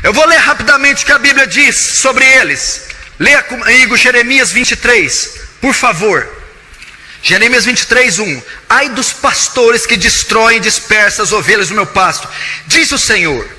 Eu vou ler rapidamente o que a Bíblia diz sobre eles. Leia comigo Jeremias 23, por favor. Jeremias 23, 1. Ai dos pastores que destroem e dispersam as ovelhas do meu pasto, diz o Senhor.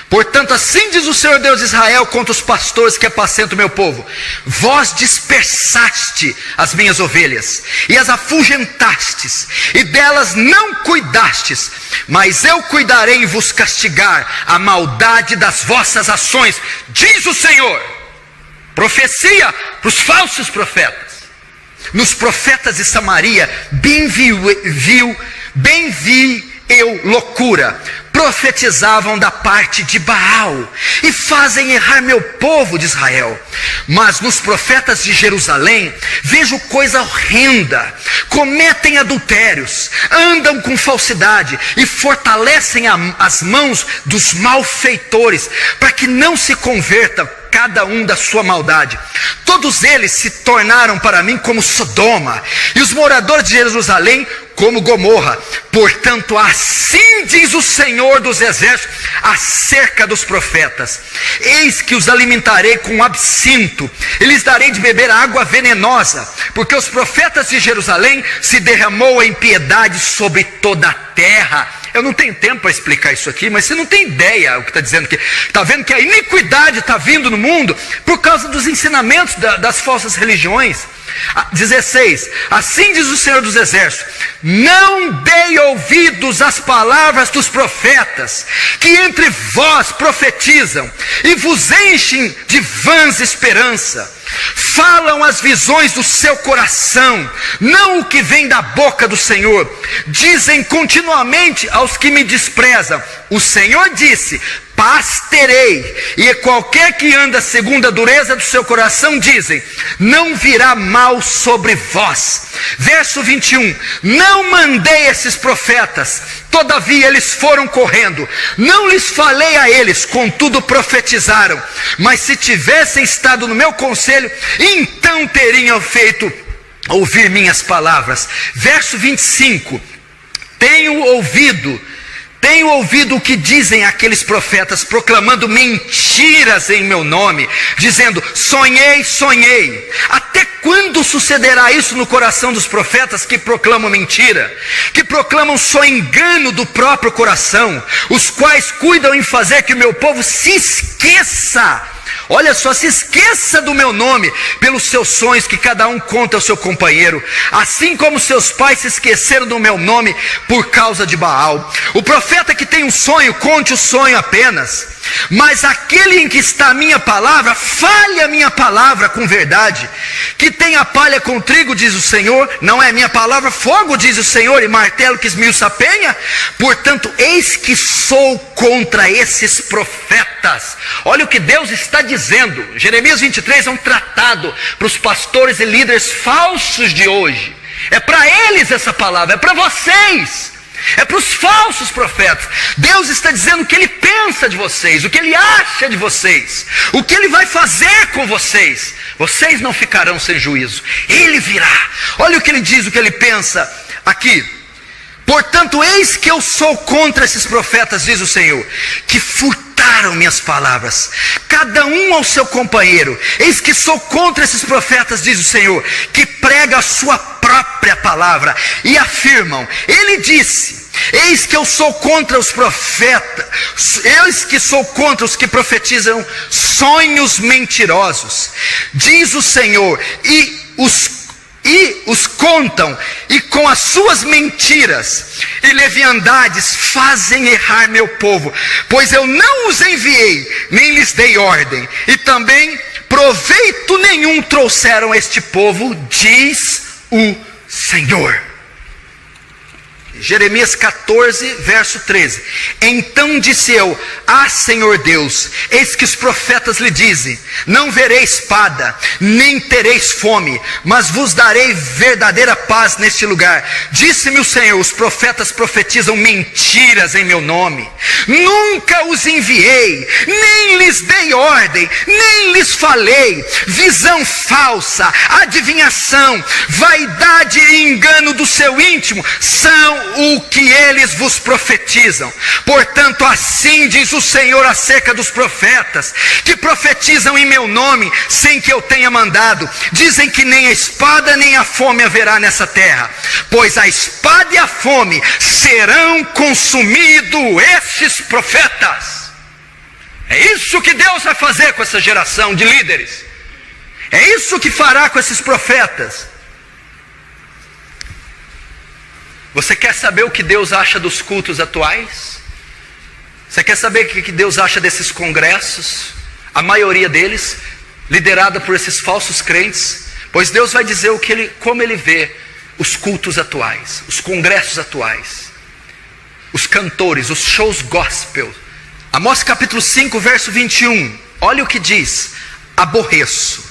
Portanto, assim diz o Senhor Deus de Israel contra os pastores que apacentam o meu povo: vós dispersaste as minhas ovelhas, e as afugentastes, e delas não cuidastes, mas eu cuidarei em vos castigar a maldade das vossas ações, diz o Senhor. Profecia para os falsos profetas. Nos profetas de Samaria, bem vi eu loucura, profetizavam da parte de Baal, e fazem errar meu povo de Israel. Mas nos profetas de Jerusalém, vejo coisa horrenda: cometem adultérios, andam com falsidade, e fortalecem as mãos dos malfeitores, para que não se convertam cada um da sua maldade. Todos eles se tornaram para mim como Sodoma, e os moradores de Jerusalém como Gomorra. Portanto, assim diz o Senhor dos Exércitos acerca dos profetas: eis que os alimentarei com absinto, e lhes darei de beber água venenosa, porque os profetas de Jerusalém se derramou a impiedade sobre toda a terra. Eu não tenho tempo para explicar isso aqui, mas você não tem ideia o que está dizendo aqui. Está vendo que a iniquidade está vindo no mundo por causa dos ensinamentos das falsas religiões. 16. Assim diz o Senhor dos Exércitos: não dei ouvidos às palavras dos profetas, que entre vós profetizam, e vos enchem de vãs esperança. Falam as visões do seu coração, não o que vem da boca do Senhor. Dizem continuamente aos que me desprezam: o Senhor disse, paz terei. E qualquer que anda segundo a dureza do seu coração, dizem, não virá mal sobre vós. Verso 21. Não mandei esses profetas, todavia eles foram correndo. Não lhes falei a eles, contudo profetizaram. Mas se tivessem estado no meu conselho, então teriam feito ouvir minhas palavras. Verso 25. Tenho ouvido o que dizem aqueles profetas, proclamando mentiras em meu nome, dizendo, sonhei, sonhei. Até quando sucederá isso no coração dos profetas que proclamam mentira, que proclamam só engano do próprio coração, os quais cuidam em fazer que o meu povo se esqueça? Olha só, se esqueça do meu nome pelos seus sonhos que cada um conta ao seu companheiro, assim como seus pais se esqueceram do meu nome por causa de Baal. O profeta que tem um sonho, conte o sonho apenas, mas aquele em que está a minha palavra, fale a minha palavra com verdade. Que tem a palha com trigo, diz o Senhor, não é minha palavra fogo, diz o Senhor, e martelo que esmiuça a penha? Portanto, eis que sou contra esses profetas. Olha o que Deus está dizendo. Jeremias 23 é um tratado para os pastores e líderes falsos de hoje. É para eles essa palavra, é para vocês, é para os falsos profetas. Deus está dizendo o que Ele pensa de vocês, o que Ele acha de vocês, o que Ele vai fazer com vocês. Vocês não ficarão sem juízo, Ele virá. Olha o que Ele diz, o que Ele pensa aqui. Portanto, eis que eu sou contra esses profetas, diz o Senhor, que furtaram minhas palavras, cada um ao seu companheiro. Eis que sou contra esses profetas, diz o Senhor, que prega a sua própria palavra e afirmam, Ele disse. Eis que eu sou contra os profetas, eis que sou contra os que profetizam sonhos mentirosos, diz o Senhor, e os contam, e com as suas mentiras e leviandades fazem errar meu povo, pois eu não os enviei, nem lhes dei ordem, e também proveito nenhum trouxeram a este povo, diz o Senhor. Jeremias 14, verso 13. Então disse eu, Senhor Deus, eis que os profetas lhe dizem, não verei espada, nem tereis fome, mas vos darei verdadeira paz neste lugar. Disse-me o Senhor, os profetas profetizam mentiras em meu nome. Nunca os enviei, nem lhes dei ordem, nem lhes falei. Visão falsa, adivinhação, vaidade e engano do seu íntimo são não o que eles vos profetizam. Portanto, assim diz o Senhor acerca dos profetas, que profetizam em meu nome, sem que eu tenha mandado. Dizem que nem a espada nem a fome haverá nessa terra, pois a espada e a fome serão consumidos estes profetas. É isso que Deus vai fazer com essa geração de líderes. É isso que fará com esses profetas. Você quer saber o que Deus acha dos cultos atuais? Você quer saber o que Deus acha desses congressos? A maioria deles liderada por esses falsos crentes. Pois Deus vai dizer como Ele vê os cultos atuais, os congressos atuais, os cantores, os shows gospel. Amós capítulo 5, verso 21. Olha o que diz: aborreço,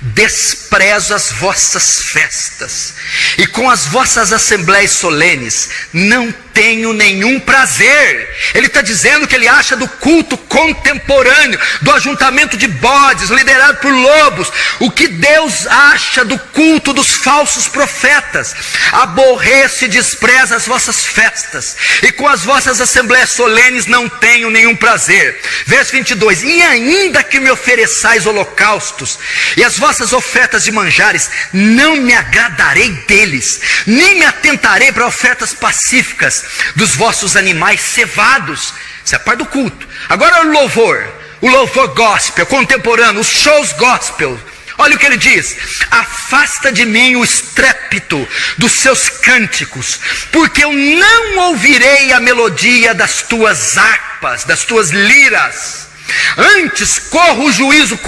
desprezo as vossas festas, e com as vossas assembleias solenes não tenho nenhum prazer. Ele está dizendo que ele acha do culto contemporâneo, do ajuntamento de bodes, liderado por lobos, o que Deus acha do culto dos falsos profetas. Aborreço e desprezo as vossas festas, e com as vossas assembleias solenes não tenho nenhum prazer. Verso 22, e ainda que me ofereçais holocaustos, e as vossas ofertas de manjares, não me agradarei deles, nem me atentarei para ofertas pacíficas dos vossos animais cevados. Isso é a parte do culto. Agora o louvor gospel, contemporâneo, os shows gospel. Olha o que ele diz: afasta de mim o estrépito dos seus cânticos, porque eu não ouvirei a melodia das tuas harpas, das tuas liras. Antes corra o juízo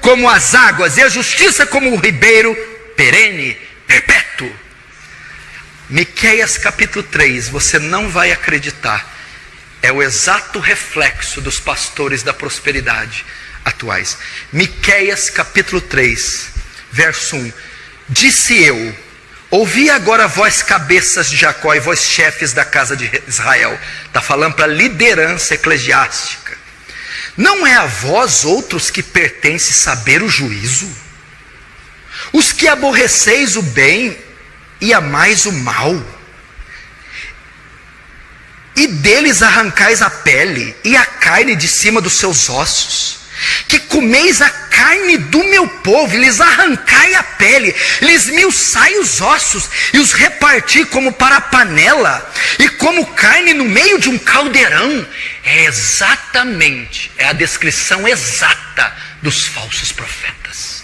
como as águas, e a justiça como o ribeiro perene, perpétuo. Miqueias capítulo 3, você não vai acreditar, é o exato reflexo dos pastores da prosperidade atuais. Miqueias capítulo 3, verso 1. Disse eu: ouvi agora vós cabeças de Jacó e vós chefes da casa de Israel. Está falando para a liderança eclesiástica. Não é a vós outros que pertence saber o juízo? Os que aborreceis o bem e amais o mal, e deles arrancais a pele e a carne de cima dos seus ossos, que comeis a carne do meu povo, e lhes arrancai a pele, lhes esmiuçai os ossos, e os reparti como para a panela, e como carne no meio de um caldeirão. É a descrição exata dos falsos profetas,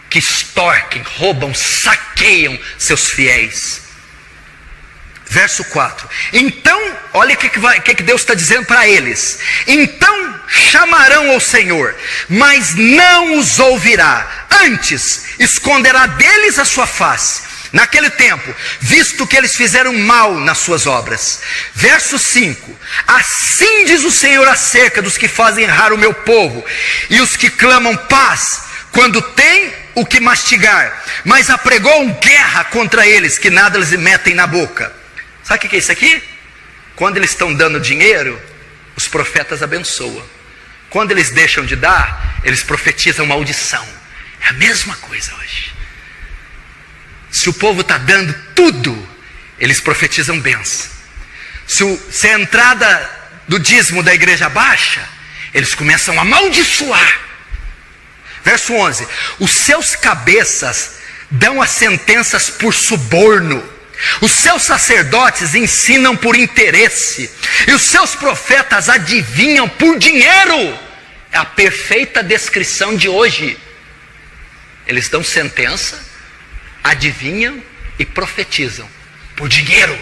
que extorquem, roubam, saqueiam seus fiéis. Verso 4. Então, olha o que Deus está dizendo para eles. Então chamarão ao Senhor, mas não os ouvirá. Antes esconderá deles a sua face naquele tempo, visto que eles fizeram mal nas suas obras. Verso 5. Assim diz o Senhor acerca dos que fazem errar o meu povo, e os que clamam paz quando tem o que mastigar, mas apregou guerra contra eles, que nada lhes metem na boca. Sabe o que é isso aqui? Quando eles estão dando dinheiro, os profetas abençoam. Quando eles deixam de dar, eles profetizam maldição. É a mesma coisa hoje. Se o povo está dando tudo, eles profetizam bênção. Se a entrada do dízimo da igreja baixa, eles começam a amaldiçoar. Verso 11. Os seus cabeças dão as sentenças por suborno, os seus sacerdotes ensinam por interesse, e os seus profetas adivinham por dinheiro. É a perfeita descrição de hoje. Eles dão sentença, adivinham e profetizam por dinheiro.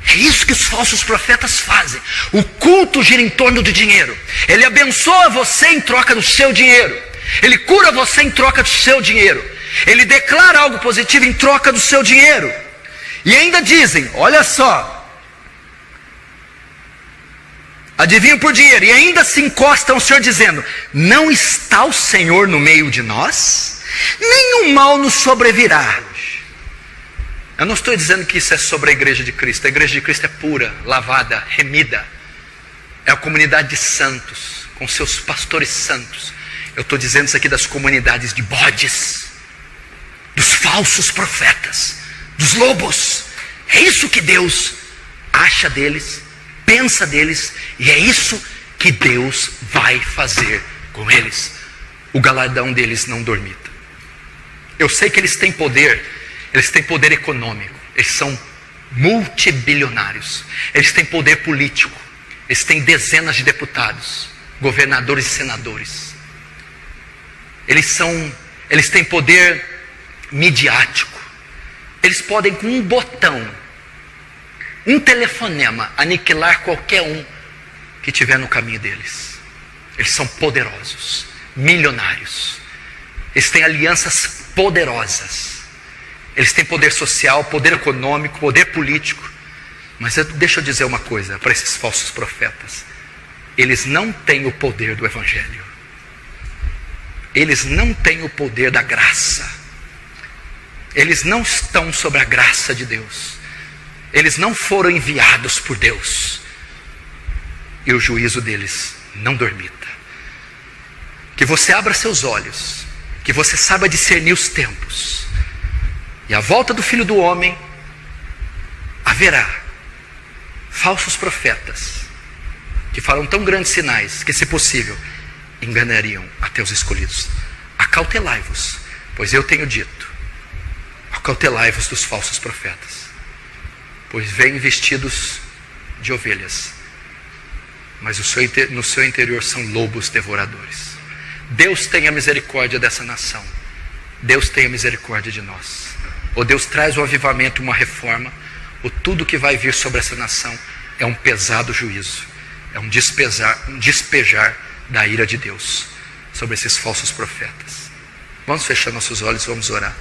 É isso que os falsos profetas fazem. O culto gira em torno do dinheiro. Ele abençoa você em troca do seu dinheiro. Ele cura você em troca do seu dinheiro. Ele declara algo positivo em troca do seu dinheiro. E ainda dizem, olha só, adivinham por dinheiro, e ainda se encostam ao Senhor dizendo: não está o Senhor no meio de nós? Nenhum mal nos sobrevirá. Eu não estou dizendo que isso é sobre a igreja de Cristo. A igreja de Cristo é pura, lavada, remida. É a comunidade de santos, com seus pastores santos. Eu estou dizendo isso aqui das comunidades de bodes, dos falsos profetas, dos lobos. É isso que Deus acha deles, pensa deles, e é isso que Deus vai fazer com eles. O galardão deles não dormita. Eu sei que eles têm poder econômico, eles são multibilionários, eles têm poder político, eles têm dezenas de deputados, governadores e senadores. Eles têm poder midiático. Eles podem, com um botão, um telefonema, aniquilar qualquer um que estiver no caminho deles. Eles são poderosos, milionários. Eles têm alianças poderosas. Eles têm poder social, poder econômico, poder político. Mas deixa eu dizer uma coisa para esses falsos profetas. Eles não têm o poder do Evangelho. Eles não têm o poder da graça. Eles não estão sobre a graça de Deus. Eles não foram enviados por Deus. E o juízo deles não dormita. Que você abra seus olhos, que você saiba discernir os tempos. E à volta do Filho do Homem haverá falsos profetas que farão tão grandes sinais que, se possível, enganariam até os escolhidos. Acautelai-vos, pois eu tenho dito: acautelai-vos dos falsos profetas, pois vêm vestidos de ovelhas, mas no seu interior são lobos devoradores. Deus tenha misericórdia dessa nação. Deus tenha misericórdia de nós. Ou Deus traz um avivamento, uma reforma, ou tudo que vai vir sobre essa nação é um pesado juízo, é um despejar da ira de Deus sobre esses falsos profetas. Vamos fechar nossos olhos, vamos orar.